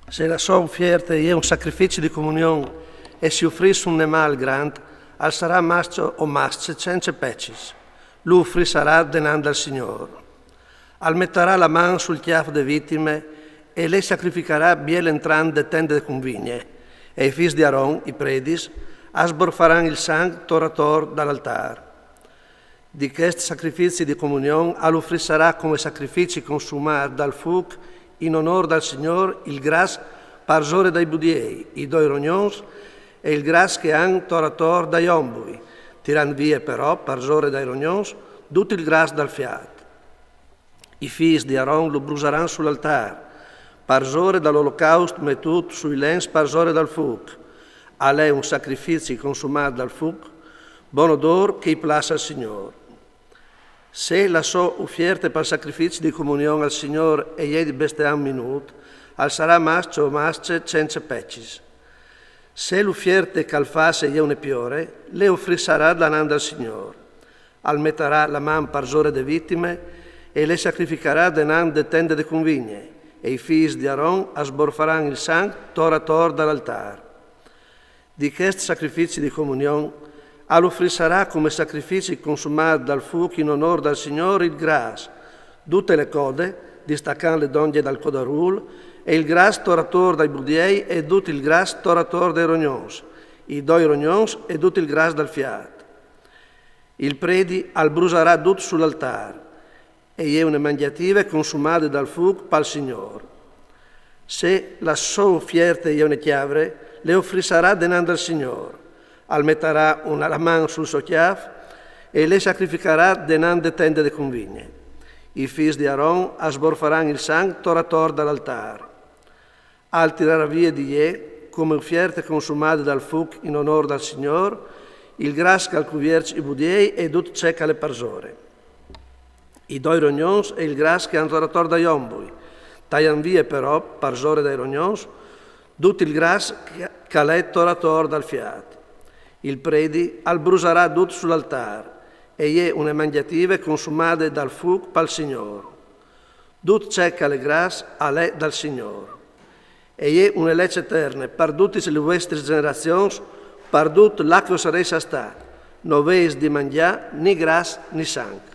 Se la sua offerta è un sacrificio di comunione e si offrisse un animale grande, al sarà maschio o masce senza pecis. L'uffri sarà denando al Signore. Al metterà la mano sul chiaffo delle vittime e le sacrificherà biele entrande tende de convigne. E i figli di Aaron, i predis, asborfaranno il sangue torator dall'altare. Di questi sacrifici di comunione all'uffri sarà come sacrifici consumati dal fuoco in onore del Signore il gras parzore dai budiei, i due rognons e il gras che han torator dai ombui, tirando via però parzore dai rognons tutto il gras dal fiato. I figli di Aaron lo bruseranno sull'altare, parzore dall'olocausto mettuto sui lens parzore dal fuoco. A lei un sacrificio consumato dal fuoco, buon odore che piace al Signore. Se la sua offerta per sacrificio di comunione al Signore e gli di bestia un minuto, al sarà maschio o masce senza pecis. Se l'offerta calfasse gli un piore, le offrisarà danando al Signore. Al metterà la man parzore de vittime e le sacrificherà denando de tende de convigne, e i figli di Aaron asborfaranno il sangue torator dall'altare. Di questi sacrifici di comunione all'offrir sarà come sacrifici consumati dal fuoco in onore del Signore il gras, tutte le code, distaccando le donne dal codarul, e il gras torator dai budiei e tutto il gras torator dei rognons, i due rognons e tutto il gras dal fiato. Il predi al bruserà tutto sull'altare, e è una mangiative consumate dal fuoco per il Signore. Se la sua offerta è una chiavre, le offrisarà denando al Signore. Al metterà una mano sul suo chiaffo e le sacrificherà denando tende de convigne. I figli di Aaron asborfaranno il sangue torator dall'altare. Al tirare via di ie, come offerte consumate dal fuoco in onore del Signore, il gras che al cuvierci i budiei e tutto cecca le parzore. I due rognons e il gras che hanno torator dai ombui. Tagliano via però, parzore dai rognons, tutto il gras che è torator dal fiato. Il predi al bruserà tutto sull'altare e è una mangiative consumate dal fuoco per il Signore. Tutto cecca le gras a lei dal Signore. E è una legge eterna per tutte le vostre generazioni, per tutto là che sarete stati, non veis di mangiare né gras né sangue.